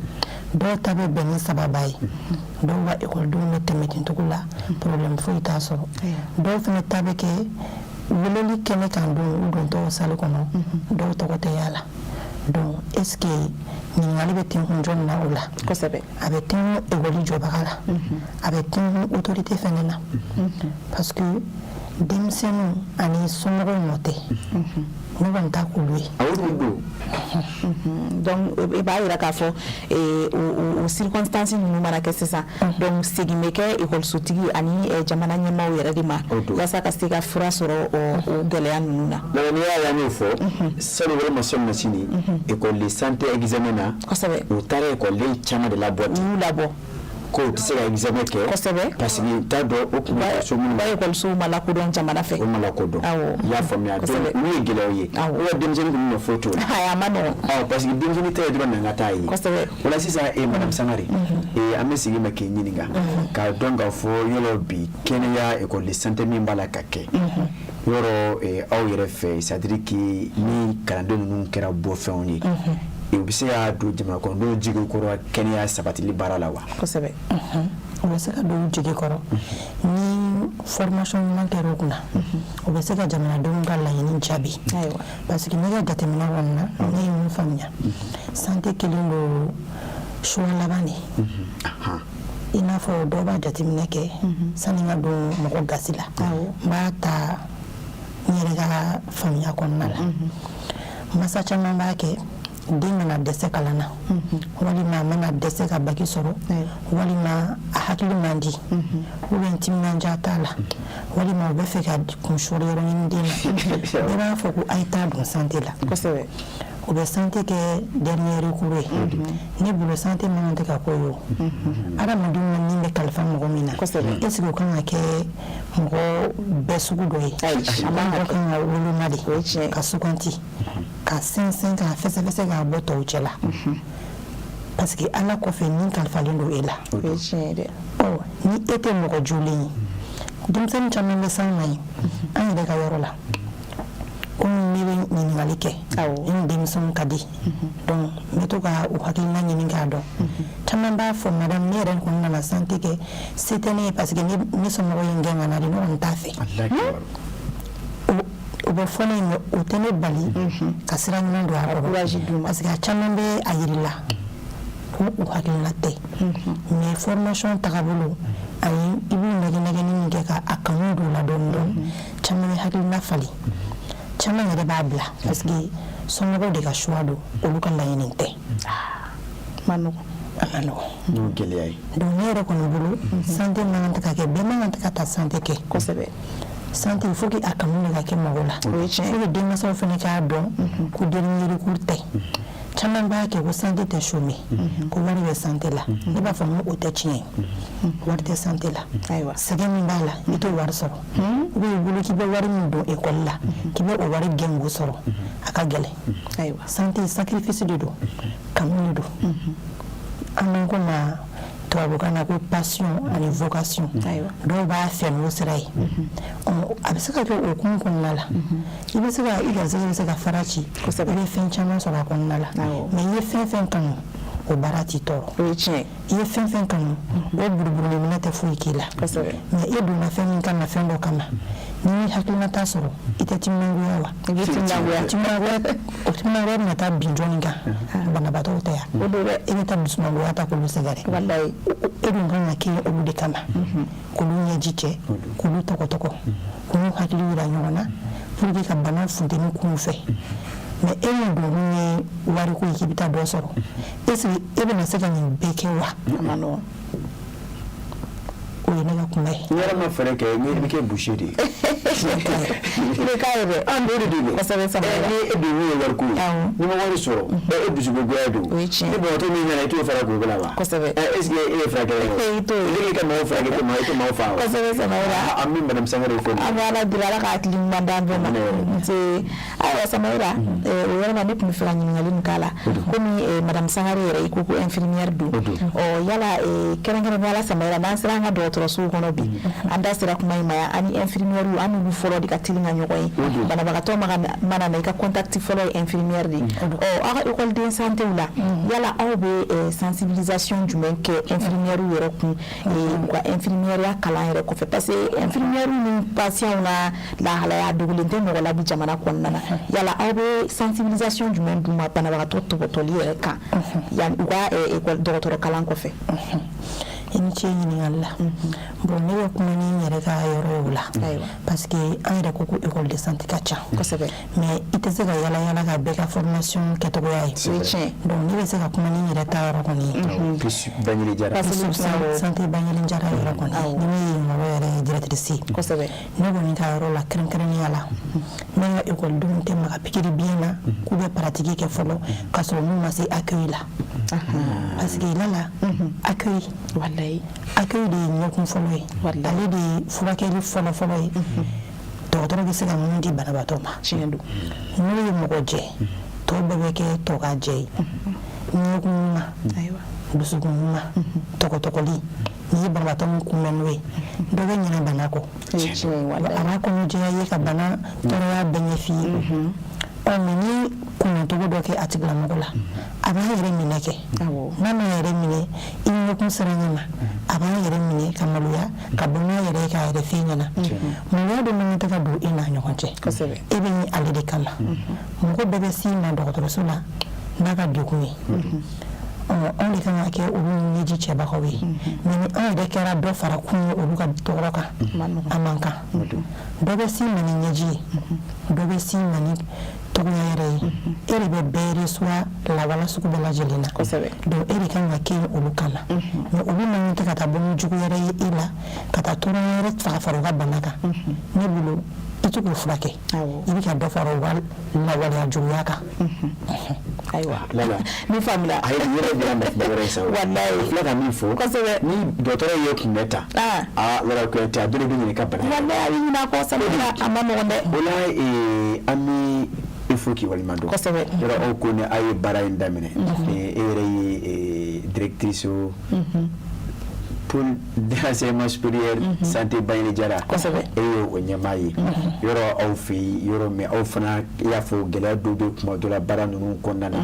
dɔw ta bɛ bɛn ni sababa ye dɔw ka ekɔlidenw bɛ tɛmɛ ten cogo la problème foyi t'a sɔrɔ dɔw fana ta bɛ kɛ weleli kɛnɛ kan don u dontɔ salle kɔnɔ dɔw tɔgɔ tɛ y'a la donc est ce que ɲininkali bɛ ten kun jɔn na o la kosɛbɛ a bɛ ten ekɔli jɔbaga la a bɛ ten autorité fɛnɛ na parce que denmisɛnninw ani somɔgɔw nɔ tɛ ne kɔni t'a k'olu ye donc i b'a yira k'a fɔ o circonstance ninnu mana kɛ sisan donc segin bɛ kɛ ekɔlisotigi ani jamana ɲɛmaaw yɛrɛ de ma yaasa ka se ka fura sɔrɔ o gɛlɛya ninnu na. n'i y'a y'an y'o fɔ sani wɛrɛ ma se ma sini ekɔli santé examen na kosɛbɛ o taara ekɔliden caman de labɔ ten. u y'u labɔ. ko u tɛ se ka examen kɛ kosɛbɛ parce que t'a dɔn o tun bɛ so minnu ba ekɔlisow ma lakodɔn jamana fɛ. o ma lakodɔn i y'a faamuya donc n'u ye gɛlɛyaw ye o ka denmisɛnnin tun bɛ foyi t'o la a ma nɔgɔn parce que denmisɛnnin tɛ dɔrɔn na n ka taa ye kosɛbɛ o la sisan madame Sangare an bɛ segin ma k'i ɲininka k'a dɔn k'a fɔ yɔrɔ bi kɛnɛya ekɔli santé min b'a la ka kɛ yɔrɔ aw yɛrɛ fɛ c'est à dire que ni kalanden ninnu kɛra bɔfɛnw ye u bɛ se ka don jamana kɔnɔdenw jigi kɔrɔ kɛnɛya sabatili baara la wa. kosɛbɛ u bɛ se ka don jigi kɔrɔ ni formation ɲuman kɛra u kunna u bɛ se ka jamanadenw ka laɲini jaabi parce que ne ka jateminɛ kɔni na ne ye mun faamuya santé kelen don choix laban de i n'a fɔ dɔw b'a jateminɛ kɛ sani ka don mɔgɔ gasi la n b'a ta n yɛrɛ ka faamuya kɔnɔna la masa caman b'a kɛ den mana dɛsɛ kalan na walima a mana dɛsɛ ka baki sɔrɔ walima a hakili man di ubiyɛn timinanja t'a la walima u bɛ fɛ ka kunsɔrɔ yɔrɔ ɲini den na bɛɛ b'a fɔ ko a ye taa don santé la u bɛ santé kɛ dernier recours ye ne bolo santé man tɛ ka ko ye o adamadenw ka nin bɛ kalifa mɔgɔ min na est-ce que o kan ka kɛ mɔgɔ bɛɛ sugu dɔ ye a mɔgɔ kan ka woloma de ka suganti ka sɛnsɛn ka fɛsɛfɛsɛ k'a bɔ tɔw cɛ la parce que ala kɔfɛ nin kalifalen don e la ni e tɛ mɔgɔ jolen ye denmisɛnnin caman bɛ s'an ma yen an yɛrɛ ka yɔrɔ la komi ne bɛ ɲininkali kɛ ni denmisɛnw ka di donc n bɛ to ka u hakilina ɲini k'a dɔn caman b'a fɔ madame ne yɛrɛ kɔni nana santé kɛ se tɛ ne ye parce que ne somɔgɔw ye n gɛn ka na de ne kɔni t'a fɛ u bɛ fɔ ne ye o tɛ ne bali ka sira ɲuman don a kɔrɔ parce que a caman bɛ a yiri la ko u hakilina tɛ mais formation tagabolo ani i b'u nɛgɛ-nɛgɛni min kɛ ka a kanu don la dɔɔni dɔɔni caman bɛ hakilina fali caman yɛrɛ b'a bila parce que somɔgɔw de ka choix don olu ka laɲini tɛ a ma nɔgɔn n'o gɛlɛya ye donc ne yɛrɛ kɔni bolo santé man kan tɛ ka kɛ bɛɛ man kan tɛ ka taa santé kɛ kosɛbɛ santé il faut que a kanu de ka kɛ mɔgɔ la il faut que denmansaw fana k'a dɔn ko dernier recours tɛ caman b'a kɛ ko santé tɛ chômer ko wari bɛ santé la ne b'a fɔ ko o tɛ tiɲɛ wari tɛ santé la sɛgɛn min b'a la i t'o wari sɔrɔ ou bien i bolo k'i bɛ wari min don école la k'i bɛ o wari gɛn k'o sɔrɔ a ka gɛlɛn santé sacrifice de don kanu de don an bɛ ko ma tubabukan na ko passion ani vocation dɔw b'a fɛ n'o sira ye a bɛ se ka kɛ o hukumu kɔnɔna la i bɛ se ka i garisɛgɛ bɛ se ka fara ci i bɛ fɛn caman sɔrɔ a kɔnɔna la mais i ye fɛn fɛn kanu o baara t'i tɔɔrɔ i ye fɛn fɛn kanu o buruburu minɛ tɛ foyi k'i la mais e donna fɛn min kama fɛn dɔ kama ni hakilina t'a sɔrɔ i tɛ timinangoya wa i bɛ timinangoya o timinangoya bɛna taa bin jɔnni kan banabaatɔw tɛ yan o don dɛ e bɛ taa dusumangoya ta k'olu sɛgɛrɛ e dun kan ka kɛ olu de kama k'olu ɲɛji cɛ k'olu tɔgɔtɔgɔ k'olu hakili yira ɲɔgɔn na pour que ka bana funteni kun fɛ mais e min don min ye wariko ye k'i bɛ taa dɔ sɔrɔ est ce que e bɛna se ka nin bɛɛ kɛ wa a ma nɔgɔn o ye ne ka kuma ye yɔrɔ ma fɛrɛ kɛ i bɛ kɛ boucher de ye i bɛ k'a ye dɛ an b'o de don kosɛbɛ sama ni e dun min ye wariko ye n'i ma wari sɔrɔ e dusugogoya don o ye tiɲɛ ni banabaatɔ min nana i t'o fara k'o bila wa kosɛbɛ est ce que e ye furakɛla ye i t'o ye i ka maaw furakɛ i tɛ maaw fa wa kosɛbɛ Samaora an bɛ madame Sangare fɔ an bɛ ala deli ala ka hakili ɲuman d'an bɛɛ ma ayiwa Samaora o yɔrɔ la ne tun bɛ fɛ ka ɲininkali min k'a la komi madame Sangare yɛrɛ i ko ko infirmière don yala kɛrɛnkɛrɛnnenya la Samaora n'an sera an ka dɔgɔtɔrɔsow kɔnɔ bi an da sera kuma in ma yan ani infirmière an n'olu fɔlɔ de ka teli ka ɲɔgɔn ye banabagatɔ mana na i ka contact fɔlɔ ye infirmière de aw ka écoleden santé la yala aw bɛ sensibilisation jumɛn kɛ infirmière yɛrɛ kun u ka infirmière kalan yɛrɛ kɔfɛ parce que infirmière ni patient na lahalaya dogolen tɛ mɔgɔ la bi jamana kɔnɔna na yala aw bɛ sensibilisation jumɛn d'u ma banabagatɔ tɔbɔtɔli yɛrɛ kan yani u ka dɔgɔtɔrɔ kalan kɔfɛ ni ce ɲininkali la bon ne bɛ kuma ni n yɛrɛ ka yɔrɔ la parce que an yɛrɛ ko ko école de santé ka ca mais i tɛ se ka yala yala ka bɛɛ ka formation kɛcogoya ye donc ne bɛ se ka kuma ni n yɛrɛ ta yɔrɔ kɔni plus Banyeli Jara santé Banyeli Jara yɔrɔ kɔni ni min ye mɔgɔ yɛrɛ directrice ne kɔni ka yɔrɔ la kɛrɛnkɛrɛnnenya la ne ka écoledenw tɛ maga pikiri biyɛn na k'u bɛ pratique kɛ fɔlɔ ka sɔrɔ n'u ma se accueil la parce que là accueil accueil de ye ɲɛkun fɔlɔ ye ale de ye furakɛli fɔlɔ ye dɔgɔtɔrɔ bɛ se ka mun di banabaatɔ ma n'o ye mɔgɔ jɛ tɔw bɛɛ bɛ kɛ tɔ ka jɛ ye ɲɛkun ɲuman dusukun ɲuman tɔgɔtɔgɔli n'i ye banabaatɔ min kunbɛn n'o ye dɔ bɛ ɲinɛ bana kɔ a b'a kɔnɔ jɛya ye ka bana tɔɔrɔya bɛɛ ɲɛf'i ye mais ni kunbɛncogo dɔ kɛ a tigilamɔgɔ la a b'a yɛrɛ minɛ kɛ n'a ma yɛrɛ minɛ i ɲɛkun siranɲɛ ma a b'a yɛrɛ minɛ ka maloya ka bɔ n'a yɛrɛ ye k'a yɛrɛ f'i ɲɛna maloya dɔ man tɛ ka don i n'a ɲɔgɔn cɛ e bɛ ɲi ale de kama mɔgɔ bɛɛ bɛ s'i ma dɔgɔtɔrɔso la n'a ka degun ye anw de kan ka kɛ olu ɲɛji cɛbagaw ye mais ni anw yɛrɛ kɛra dɔ fara kun ye olu ka tɔgɔ kan a man kan dɔ bɛ s'i ma ni ɲɛji ye dɔ bɛ s'i ma ni tɔgɔya yɛrɛ ye e de bɛ bɛɛ reçoit lawala sugu bɛɛ lajɛlen na donc e de kan ka kɛ olu kama mais olu man tɛ ka taa bɔ ni jugu yɛrɛ ye e la ka taa tɔɔrɔ yɛrɛ faga fara u ka bana kan ne bolo i tɛ k'o furakɛ i bɛ ka dɔ fara u ka lawaleya juguya kan ayiwa ni faamuna a ye yɔrɔ jira nafa wɛrɛ sa wallahi filɛ ka min fɔ kosɛbɛ ni dɔgɔtɔrɔ ye kunbɛ ta yɔrɔ kɛ tɛ a dɔrɔn bɛ ɲininka bana wallahi a bɛ ɲinɛ kɔ sabula a ma nɔgɔn dɛ o la an bɛ il faut k'i walima dɔn kosɛbɛ yɔrɔ aw ko ni a ye baara in daminɛ e yɛrɛ ye directrice pôle d'enseignement supérieur santé Banyeli Jara e ye o ɲɛmaa ye yɔrɔ aw fɛ yen yɔrɔ min aw fana i y'a fɔ gɛlɛya dɔw bɛ kuma dɔ la baara ninnu kɔnɔna na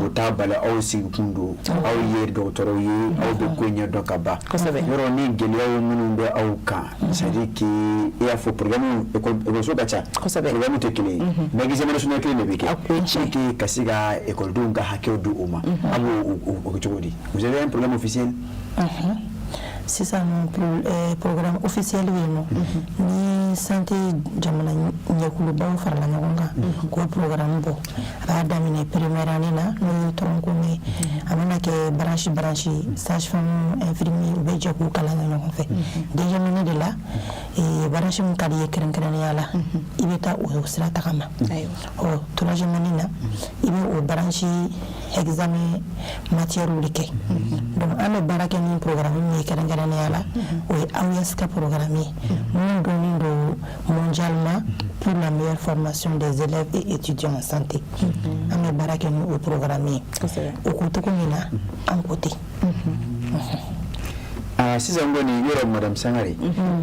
o t'a bali aw sigikun don aw ye dɔgɔtɔrɔw ye aw bɛ ko ɲɛdɔn ka ban yɔrɔ ni gɛlɛyaw minnu bɛ aw kan c'est à dire que i y'a fɔ programme ekɔliso ka ca programme tɛ kelen ye mais examination kelen de bɛ kɛ pour que ka se ka ekɔlidenw ka hakɛw di o ma a b'o kɛ cogo di vous avez un programme officiel sisan programme officiel bɛ yen nɔ ni santé jamana ɲɛkulubaw farala ɲɔgɔn kan k'o programme bɔ a b'a daminɛ première année na n'o ye tɔrɔnkomi ye a bɛna kɛ branche sage-femme infirmier u bɛ jɛ k'u kalan kɛ ɲɔgɔn fɛ deuxième année de la branche min ka di ye kɛrɛnkɛrɛnnenya la i bɛ taa o sira taga ma troisième année na i bɛ o branche examen matière de kɛ donc an bɛ baara kɛ ni programme min ye kɛrɛnkɛrɛnnenya la o ye AOS ka programme ye mun donnen don mondialement pour la meilleure formation des élèves et étudiants en santé an bɛ baara kɛ ni o programme ye o ko cogo min na an ko ten sisan kɔni yɔrɔ madame Sangare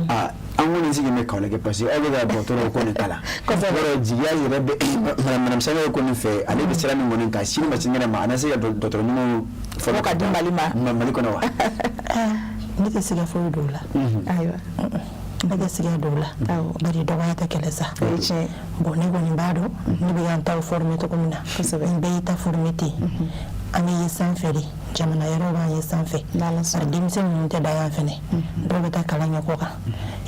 an kɔni sigi bɛ kawlɛ kɛ parce que aw bɛ ka dɔgɔtɔrɔw kɔni kalan yɔrɔ jigiya yɛrɛ bɛ madame Sangare kɔni fɛ ale bɛ siran min kɔni kan sini ma sini ma a na se ka dɔgɔtɔrɔ ɲumanw fɔlɔ ka di Mali kɔnɔ wa ne tɛ se ka foyi dɔw la ayiwa ne bɛ siga dɔw la bari dɔgɔya tɛ kɛlɛ sa bon ne kɔni b'a dɔn ne bɛ yan taw former cogo min na n bɛɛ y'i ta former ten an bɛ ye sanfɛ de jamana yɔrɔ b'an ye sanfɛ denmisɛnnin ninnu tɛ da yan fɛnɛ dɔw bɛ taa kalan ɲɛ kɔ kan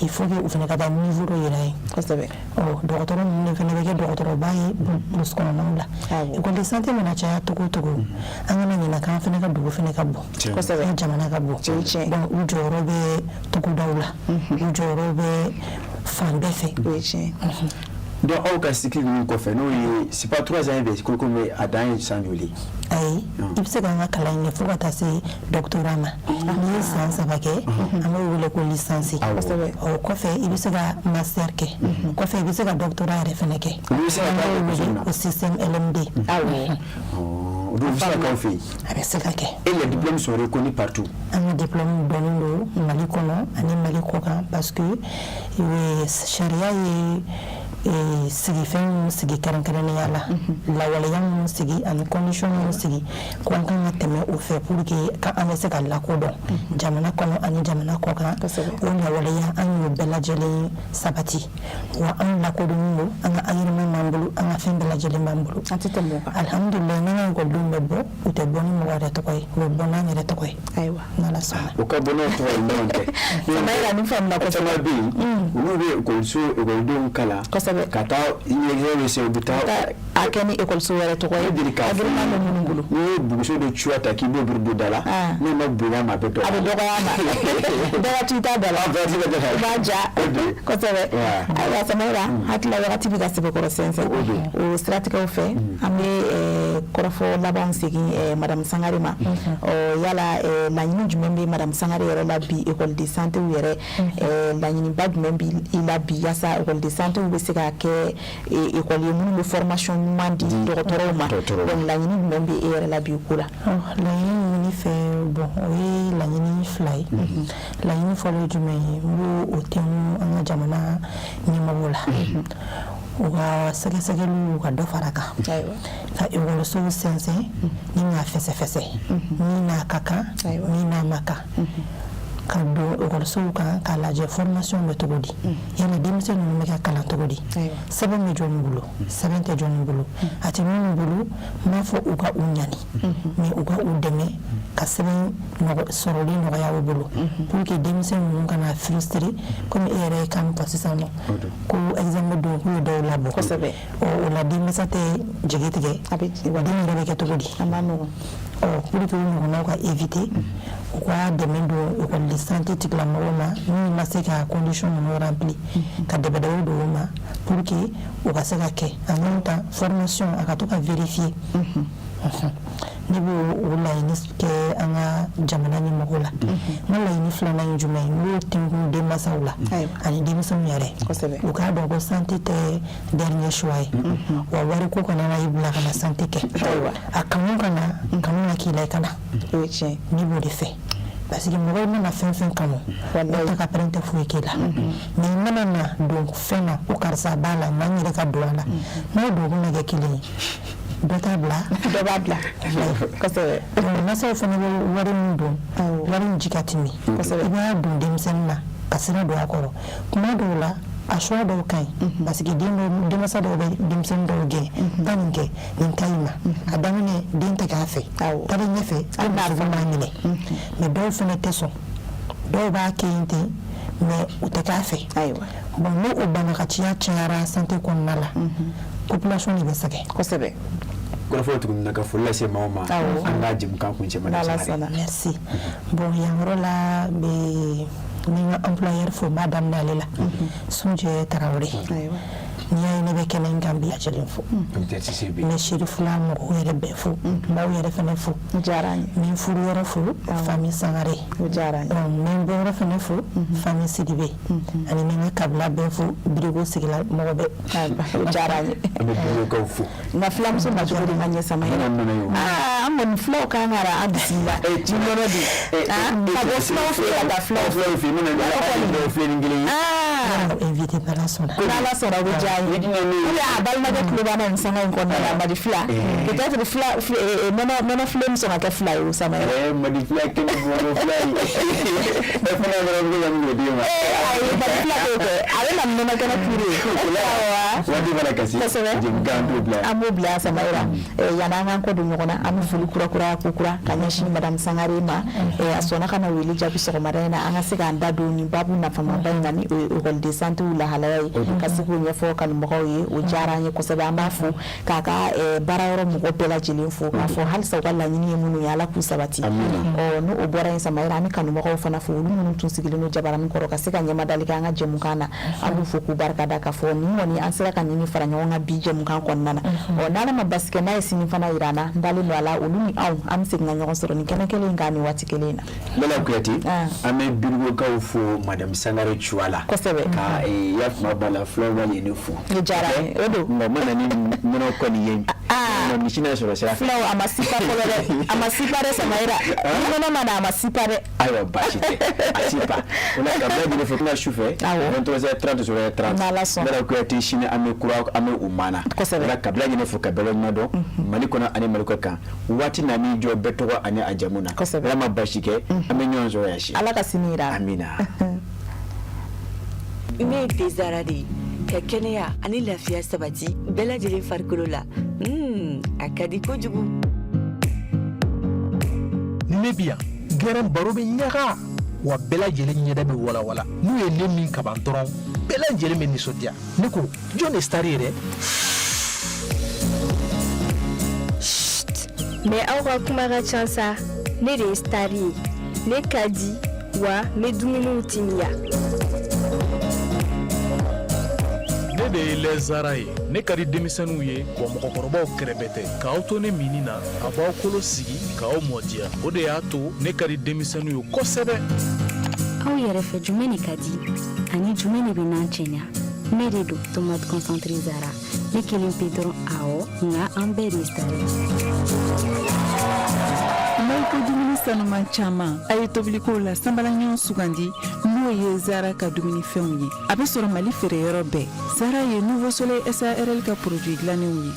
il faut que u fana ka taa niveau dɔ yira ye dɔgɔtɔrɔ ninnu fana bɛ kɛ dɔgɔtɔrɔba ye burusi kɔnɔnaw la école de santé mana caya cogo o cogo an kana ɲinɛ k'an fana ka dugu fana ka bon an jamana ka bon donc u jɔyɔrɔ bɛ togodaw la u jɔyɔrɔ bɛ fan bɛɛ fɛ donc aw ka cycle ninnu kɔfɛ n'o ye c'est pas 3 ans bɛ ko comme a dan ye san joli ayi i bɛ se k'an ka kalan kɛ fo ka taa se doctorat ma n'i ye san 3 kɛ an b'o wele ko licence o kɔfɛ i bɛ se ka master kɛ kɔfɛ i bɛ se ka doctorat yɛrɛ fana kɛ an b'o wele ko système LMD o bɛ se ka k'aw fɛ yen a bɛ se ka kɛ et les diplômes sont reconnus partout an ka diplôme dɔnnen don Mali kɔnɔ ani Mali kɔ kan parce que sariya ye sigi fɛn sigi kɛrɛnkɛrɛnnenya la lawaleya minnu sigi ani condition minnu sigi ko an kan ka tɛmɛ o fɛ pour que an bɛ se ka lakodɔn jamana kɔnɔ ani jamana kɔ kan o lawaleya an y'o bɛɛ lajɛlen sabati wa an lakodɔnnen don an ka ayirimɛ b'an bolo an ka fɛn bɛɛ lajɛlen b'an bolo alhamdulilayi n'an ka ekɔlidenw bɛ bɔ u tɛ bɔ ni mɔgɔ yɛrɛ tɔgɔ ye u bɛ bɔ n'an yɛrɛ tɔgɔ ye ayiwa n'ala sɔnna o ka bɔ n'o tɔgɔ ye ɲɔgɔn tɛ Samaira ni faamu la kosɛbɛ bɛ yen olu bɛ ekɔlidenw kalan kosɛbɛ ka taa ɲɛgɛn bɛ se u bɛ taa a kɛ ni ekɔliso wɛrɛ tɔgɔ ye agirima bɛ minnu bolo n'i ye buguso de cuwa ta k'i b'o biri da la n'o ma bonya ma a bɛ dɔgɔya a bɛ dɔgɔya ma dɔgɔ t'i ta da la i b'a ja kosɛbɛ ayiwa Samaira hakili la wagati bɛ ka sɛbɛkɔrɔ sɛnsɛn o siratigɛw fɛ an bɛ kɔrɔfɔ labanw segin madame Sangare ma yala laɲini jumɛn bɛ madame Sangare yɛrɛ la bi école de santé yɛrɛ laɲiniba jumɛn bɛ i la bi yaasa école de santé bɛ se ka kɛ école ye minnu bɛ formation ɲuman di dɔgɔtɔrɔw ma donc laɲini jumɛn bɛ e yɛrɛ la bi ko la laɲini ɲini fɛ bon o ye laɲini fila ye laɲini fɔlɔ ye jumɛn ye n b'o o tɛnku an ka jamana ɲɛmɔgɔw la u ka sɛgɛsɛgɛliw ka dɔ fara kan ka ekɔlisow sɛnsɛn ni k'a fɛsɛfɛsɛ min n'a ka kan min n'a ma kan ka don ekɔlisow kan k'a lajɛ formation bɛ cogo di yala denmisɛn ninnu bɛ ka kalan cogo di sɛbɛn bɛ jɔnni bolo sɛbɛn tɛ jɔnni bolo a tɛ minnu bolo n b'a fɔ u ka u ɲani mais u ka u dɛmɛ ka sɛbɛn sɔrɔli nɔgɔya u bolo pour que denmisɛn ninnu kana frustrer comme e yɛrɛ ye kan fɔ sisan nɔ ko examen don k'u ye dɔw labɔ kosɛbɛ o la denmisɛn tɛ jigi tigɛ den yɛrɛ bɛ kɛ cogo di a ma nɔgɔn pour que u ɲɔgɔnnaw ka éviter u ka dɛmɛ don école de santé tigilamɔgɔw ma min ma se ka condition ninnu rempli ka dɛbɛdɛbɛ don u ma pour que u ka se ka kɛ en même temps formation a ka to ka vérifier ne b'o laɲini kɛ an ka jamana ɲɛmɔgɔw la n ka laɲini filanan ye jumɛn ye n b'o tɛnkun denmansaw la ani denmisɛnw yɛrɛ u k'a dɔn ko santé tɛ dernier choix ye wa wariko kana na i bila ka na santé kɛ a kanu na k'i la i kana o ye tiɲɛ ne b'o de fɛ parce que mɔgɔw mana fɛn fɛn kanu o ta ka pɛrɛn tɛ foyi k'i la mais i mana na don fɛn na ko karisa b'a la n'an yɛrɛ ka don a la n'o donkun na kɛ kelen ye dɔ t'a bila dɔ b'a bila kosɛbɛ masaw fana bɛ wari min don wari min ji ka timi kosɛbɛ i b'a don denmisɛnnin na ka sira don a kɔrɔ kuma dɔw la a choix dɔw ka ɲi parce que denmansa dɔw bɛ denmisɛnnin dɔw gɛn taa nin kɛ nin ka ɲi ma a daminɛ den tɛ k'a fɛ taara ɲɛfɛ hali n'a fɔ m'a minɛ mais dɔw fana tɛ sɔn dɔw b'a kɛ yen ten mais u tɛ k'a fɛ bon n'o banbagaciya cayara santé kɔnɔna la population de bɛ sɛgɛn kosɛbɛ kɔrɔfɔ tuguni na ka foli lase maaw ma an ka jɛmukan kuncɛ madame Sangare merci bon yan yɔrɔ la bɛ ni n ka employeur fo n b'a daminɛ ale la Sunjɛ Tarawele n'i y'a ye ne bɛ kɛnɛ in kan bi lajɛlen fo n bɛ Serifula mɔgɔw yɛrɛ bɛɛ fo n b'aw yɛrɛ fana fo n bɛ furu yɔrɔ fo famille Sangare n bɛ bɔ yɔrɔ fana fo famille Sidibe ani n bɛ n ka kabila bɛɛ fo birigo sigila mɔgɔ bɛɛ o diyara n ye an bɛ birigokaw fo nka filamuso ma cogo di ma ɲɛ Samaira an kɔni filaw kan ka an bisimila ci nɔnɔ de ka bɔ filaw fɛ ka taa filaw fɛ invité n'ala sɔnna o bɛ diya ye a balimakɛ tulo b'an na nin sanga in kɔnɔna la Madi fila peut-être nɔnɔ file min sɔn ka kɛ fila ye o Samaira Madi fila kɛmɛ nɔnɔ fila ye e fana yɛrɛ bɛ ka min kɛ den ma ayi Madi fila t'o kɛ a bɛ na nɔnɔ kɛnɛ pure waati fana kasi jɛmukan t'o bila an b'o bila Samaira yanni an k'an kɔ don ɲɔgɔn na an bɛ foli kura ko kura ka ɲɛsin madame Sangare ma a sɔnna ka na wele jaabi sɔgɔmada in na an ka se k'an da don nin babu nafamaba in na ni école de santé lahalaya ye ka se k'o ɲɛfɔ kanubagaw ye o diyara an ye kosɛbɛ an b'a fo k'a ka baara yɔrɔ mɔgɔ bɛɛ lajɛlen fo k'a fɔ halisa u ka laɲini ye minnu ye Ala k'u sabati n'o bɔra yen Samaira an bɛ kanubagaw fana fo olu minnu tun sigilen don jabaranin kɔrɔ ka se ka ɲɛmadali kɛ an ka jɛmukan na an b'u fo k'u barikada k'a fɔ nin kɔni an sera ka nin fara ɲɔgɔn kan bi jɛmukan kɔnɔna na n'Ala ma basi kɛ n'a ye sini fana yira an na n dalen don a la olu ni anw an bɛ segin ka ɲɔgɔn sɔrɔ nin kɛnɛ kelen in kan nin waati kelen in na Lala Kuyate an bɛ birigokaw fo madame Sangare cuwa la kosɛbɛ ka yafuma b'a la fulaw b'a ye ne fo o diyara n ye o don nka mana ni nɔnɔ kɔni ye misina sɔrɔ sira fɛ fulaw a ma sipa fɔlɔ dɛ a ma sipa dɛ Samaira nɔnɔ ma na a ma sipa dɛ ayiwa baasi tɛ a sipa o la ka bɛɛ bolo fɛ kuma sufɛ 23h30 sur 30 n bɛra kuyate sini an bɛ kura an bɛ u maana o la ka bɛɛ ɲini fo ka bɛɛ ɲuman dɔn Mali kɔnɔ ani Mali kɔ kan waati na ni jɔ bɛɛ tɔgɔ ani a jamu na ala ma baasi kɛ an bɛ ɲɔgɔn sɔrɔ yan si ala ka sini yira amina ne tɛ Zara de ka kɛnɛya ani lafiya sabati bɛɛ lajɛlen farikolo la a ka di kojugu ne bi yan gɛrɛn baro bɛ ɲaga wa bɛɛ lajɛlen ɲɛda bɛ walawala n'u ye ne min kaban dɔrɔn bɛɛ lajɛlen bɛ nisɔndiya ne ko jɔn de star ye dɛ mais aw ka kuma ka ca sa ne de ye star ye ne ka di wa n bɛ dumuniw timiya ne de ye lɛzara ye ne ka di denmisɛnninw ye wa mɔgɔkɔrɔbaw kɛrɛbɛ tɛ k'aw to ne mini na a b'aw kolo sigi k'aw mɔdiya o de y'a to ne ka di denmisɛnninw ye kosɛbɛ aw yɛrɛ fɛ jumɛn de ka di ani jumɛn de bɛ n'an cɛɲa ne de don tomate concentré Zara ne kelen pe dɔrɔn awɔ nka an bɛɛ de star n'aw ko dumuni sanuman caman a ye tobilikow la sanbalaɲɔgɔn sugandi n'o ye Zara ka dumunifɛnw ye a bɛ sɔrɔ Mali feereyɔrɔ bɛɛ Zara ye Nouveau Soleil SARL ka produit dilannenw ye